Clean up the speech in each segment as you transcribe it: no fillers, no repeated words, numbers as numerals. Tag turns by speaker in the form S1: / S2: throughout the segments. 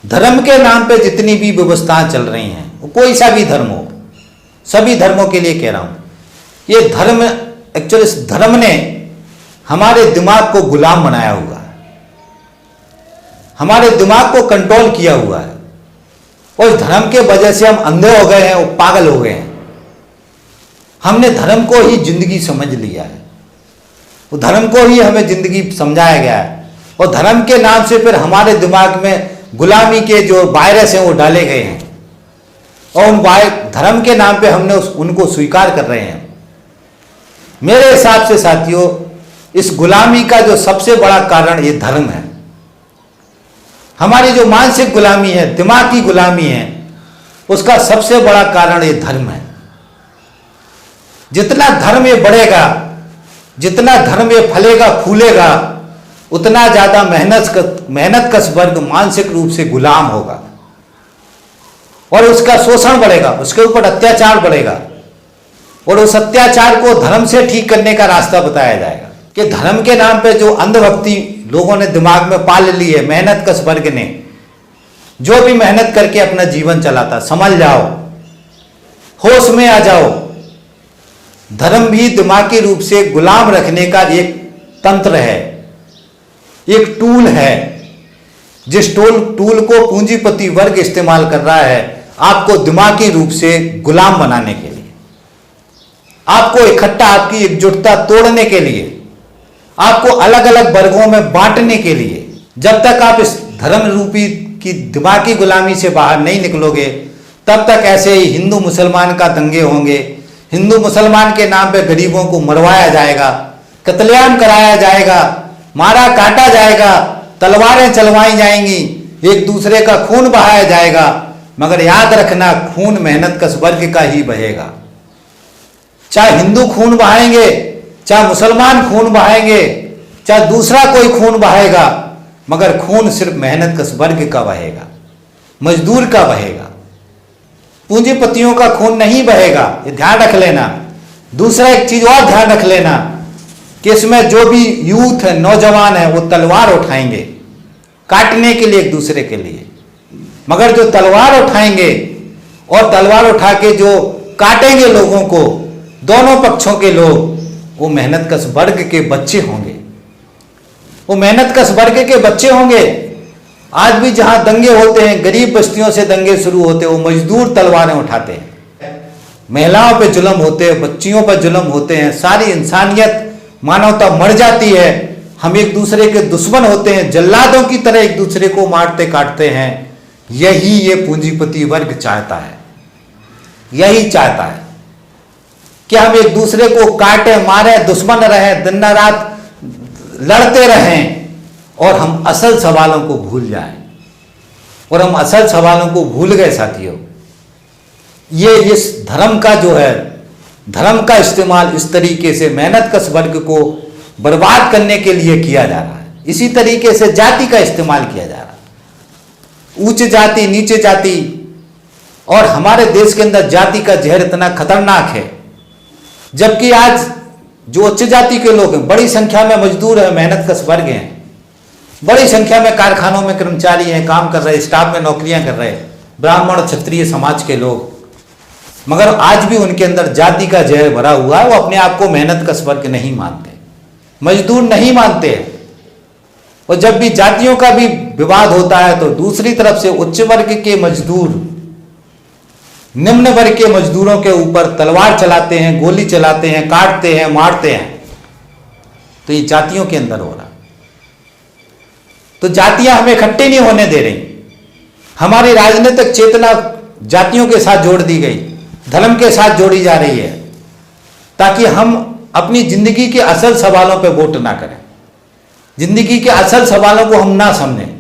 S1: धर्म के नाम पे जितनी भी व्यवस्थाएं चल रही हैं, वो कोई सा भी धर्म हो, सभी धर्मों के लिए कह रहा हूं, ये धर्म एक्चुअली इस धर्म ने हमारे दिमाग को गुलाम बनाया हुआ है, हमारे दिमाग को कंट्रोल किया हुआ है और इस धर्म के वजह से हम अंधे हो गए हैं, वो पागल हो गए हैं। हमने धर्म को ही जिंदगी समझ लिया है, वो धर्म को ही हमें जिंदगी समझाया गया है और धर्म के नाम से फिर हमारे दिमाग में गुलामी के जो वायरस हैं वो डाले गए हैं और उन धर्म के नाम पे हमने उनको स्वीकार कर रहे हैं। मेरे हिसाब से साथियों, इस गुलामी का जो सबसे बड़ा कारण ये धर्म है। हमारी जो मानसिक गुलामी है, दिमाग की गुलामी है, उसका सबसे बड़ा कारण ये धर्म है। जितना धर्म ये बढ़ेगा, जितना धर्म ये फलेगा फूलेगा, उतना ज्यादा मेहनतकश वर्ग मानसिक रूप से गुलाम होगा और उसका शोषण बढ़ेगा, उसके ऊपर अत्याचार बढ़ेगा और उस अत्याचार को धर्म से ठीक करने का रास्ता बताया जाएगा कि धर्म के नाम पे जो अंधभक्ति लोगों ने दिमाग में पाल ली है, मेहनतकश वर्ग ने, जो भी मेहनत करके अपना जीवन चलाता, संभल जाओ, होश में आ जाओ। धर्म भी दिमागी रूप से गुलाम रखने का एक तंत्र है, एक टूल है, जिस टूल को पूंजीपति वर्ग इस्तेमाल कर रहा है आपको दिमागी रूप से गुलाम बनाने के लिए, आपको इकट्ठा, आपकी एकजुटता तोड़ने के लिए, आपको अलग अलग वर्गों में बांटने के लिए। जब तक आप इस धर्म रूपी की दिमागी गुलामी से बाहर नहीं निकलोगे, तब तक ऐसे ही हिंदू मुसलमान का दंगे होंगे, हिंदू मुसलमान के नाम पे गरीबों को मरवाया जाएगा, कत्लेआम कराया जाएगा, मारा काटा जाएगा, तलवारें चलवाई जाएंगी, एक दूसरे का खून बहाया जाएगा। मगर याद रखना, खून मेहनतकश वर्ग का ही बहेगा। चाहे हिंदू खून बहाएंगे, चाहे मुसलमान खून बहाएंगे, चाहे दूसरा कोई खून बहाएगा, मगर खून सिर्फ मेहनतकश वर्ग का बहेगा, मजदूर का बहेगा, पूंजीपतियों का खून नहीं बहेगा। ये ध्यान रख लेना। दूसरा एक चीज और ध्यान रख लेना कि इसमें जो भी यूथ है, नौजवान है, वो तलवार उठाएंगे काटने के लिए एक दूसरे के लिए, मगर जो तलवार उठाएंगे और तलवार उठा के जो काटेंगे लोगों को, दोनों पक्षों के लोग, वो मेहनतकश वर्ग के बच्चे होंगे, वो मेहनतकश वर्ग के बच्चे होंगे। आज भी जहां दंगे होते हैं, गरीब बस्तियों से दंगे शुरू होते हैं, वो मजदूर तलवारें उठाते हैं, महिलाओं पे जुल्म होते हैं, बच्चियों पर जुल्म होते हैं, सारी इंसानियत, मानवता मर जाती है। हम एक दूसरे के दुश्मन होते हैं, जल्लादों की तरह एक दूसरे को मारते काटते हैं। यही ये पूंजीपति वर्ग चाहता है, यही चाहता है कि हम एक दूसरे को काटे, मारे, दुश्मन रहे, दिन रात लड़ते रहें और हम असल सवालों को भूल जाएं। और हम असल सवालों को भूल गए साथियों। ये इस धर्म का जो है, धर्म का इस्तेमाल इस तरीके से मेहनतकश वर्ग को बर्बाद करने के लिए किया जा रहा है। इसी तरीके से जाति का इस्तेमाल किया जा रहा है, उच्च जाति, नीचे जाति। और हमारे देश के अंदर जाति का जहर इतना खतरनाक है, जबकि आज जो उच्च जाति के लोग हैं, बड़ी संख्या में मजदूर हैं, मेहनतकश वर्ग हैं, बड़ी संख्या में कारखानों में कर्मचारी हैं, काम कर रहे, स्टाफ में नौकरियां कर रहे, ब्राह्मण क्षत्रिय समाज के लोग, मगर आज भी उनके अंदर जाति का जहर भरा हुआ है। वो अपने आप को मेहनतकश वर्ग नहीं मानते, मजदूर नहीं मानते। और जब भी जातियों का भी विवाद होता है तो दूसरी तरफ से उच्च वर्ग के मजदूर निम्न वर्ग के मजदूरों के ऊपर तलवार चलाते हैं, गोली चलाते हैं, काटते हैं, मारते हैं। तो ये जातियों के अंदर हो रहा। तो जातियां हमें इकट्ठे नहीं होने दे रही। हमारी राजनीतिक चेतना जातियों के साथ जोड़ दी गई, धर्म के साथ जोड़ी जा रही है, ताकि हम अपनी जिंदगी के असल सवालों पे वोट ना करें, जिंदगी के असल सवालों को हम ना समझें।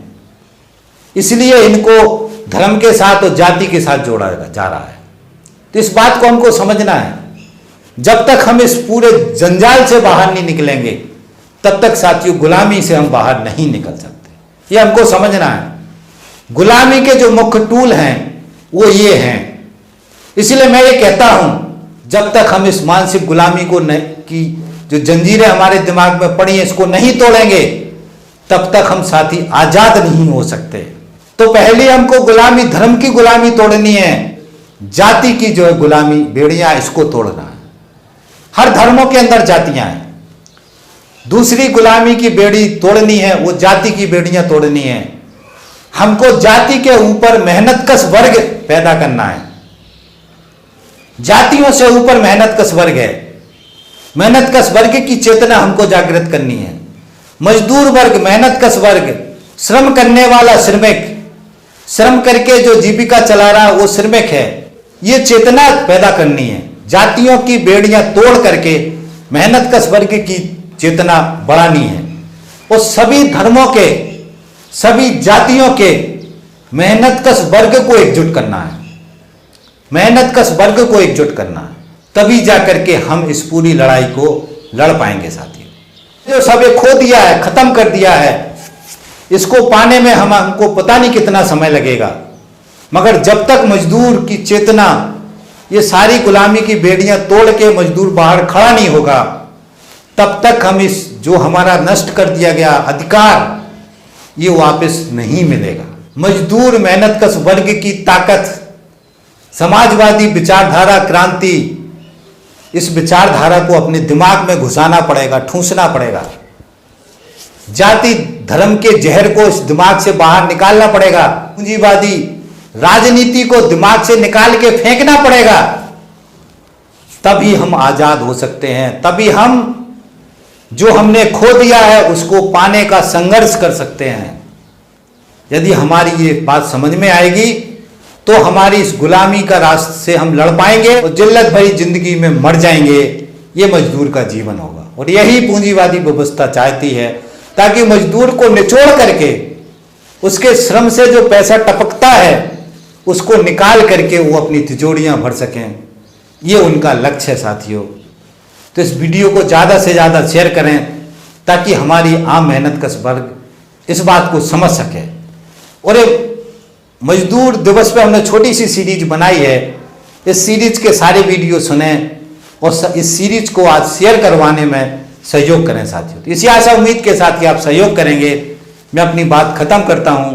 S1: इसलिए इनको धर्म के साथ और जाति के साथ जोड़ा जा रहा है। तो इस बात को हमको समझना है। जब तक हम इस पूरे जंजाल से बाहर नहीं निकलेंगे, तब तक साथियों गुलामी से हम बाहर नहीं निकल सकते। ये हमको समझना है। गुलामी के जो मुख्य टूल हैं वो ये हैं। इसलिए मैं ये कहता हूं, जब तक हम इस मानसिक गुलामी को की जो जंजीरें हमारे दिमाग में पड़ी हैं, इसको नहीं तोड़ेंगे, तब तक हम साथी आजाद नहीं हो सकते। तो पहले हमको गुलामी, धर्म की गुलामी तोड़नी है, जाति की जो है गुलामी, बेड़ियां, इसको तोड़ना है। हर धर्मों के अंदर जातियां हैं। दूसरी गुलामी की बेड़ी तोड़नी है, वो जाति की बेड़ियां तोड़नी है। हमको जाति के ऊपर मेहनतकश वर्ग पैदा करना है। जातियों से ऊपर मेहनतकश वर्ग है। मेहनतकश वर्ग की चेतना हमको जागृत करनी है। मजदूर वर्ग, मेहनतकश वर्ग, श्रम करने वाला श्रमिक, श्रम करके जो जीविका चला रहा वो श्रमिक है, ये चेतना पैदा करनी है। जातियों की बेड़ियां तोड़ करके मेहनतकश वर्ग की चेतना बढ़ानी है और सभी धर्मों के, सभी जातियों के मेहनतकश वर्ग को एकजुट करना है। मेहनतकश वर्ग को एकजुट करना है, तभी जाकर के हम इस पूरी लड़ाई को लड़ पाएंगे साथियों। जो सब खो दिया है, खत्म कर दिया है, इसको पाने में हमको पता नहीं कितना समय लगेगा, मगर जब तक मजदूर की चेतना, ये सारी गुलामी की बेड़ियां तोड़ के मजदूर बाहर खड़ा नहीं होगा, तब तक हम इस जो हमारा नष्ट कर दिया गया अधिकार, ये वापस नहीं मिलेगा। मजदूर मेहनतकश वर्ग की ताकत, समाजवादी विचारधारा क्रांति, इस विचारधारा को अपने दिमाग में घुसाना पड़ेगा, ठूंसना पड़ेगा। जाति धर्म के जहर को इस दिमाग से बाहर निकालना पड़ेगा। पूंजीवादी राजनीति को दिमाग से निकाल के फेंकना पड़ेगा, तभी हम आजाद हो सकते हैं। तभी हम जो हमने खो दिया है उसको पाने का संघर्ष कर सकते हैं। यदि हमारी ये बात समझ में आएगी तो हमारी इस गुलामी का रास्ते से हम लड़ पाएंगे और जिल्लत भरी जिंदगी में मर जाएंगे। ये मजदूर का जीवन होगा और यही पूंजीवादी व्यवस्था चाहती है, ताकि मजदूर को निचोड़ करके उसके श्रम से जो पैसा टपकता है उसको निकाल करके वो अपनी तिजोरियां भर सकें। ये उनका लक्ष्य है साथियों। तो इस वीडियो को ज़्यादा से ज़्यादा शेयर करें ताकि हमारी आम मेहनतकश वर्ग इस बात को समझ सके। और मजदूर दिवस पे हमने छोटी सी सीरीज बनाई है, इस सीरीज के सारे वीडियो सुने और इस सीरीज को आज शेयर करवाने में सहयोग करें साथियों। तो इसी आशा उम्मीद के साथ कि आप सहयोग करेंगे, मैं अपनी बात खत्म करता हूं।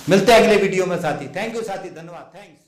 S1: मिलते हैं अगले वीडियो में साथी। थैंक यू साथी, धन्यवाद, थैंक्स।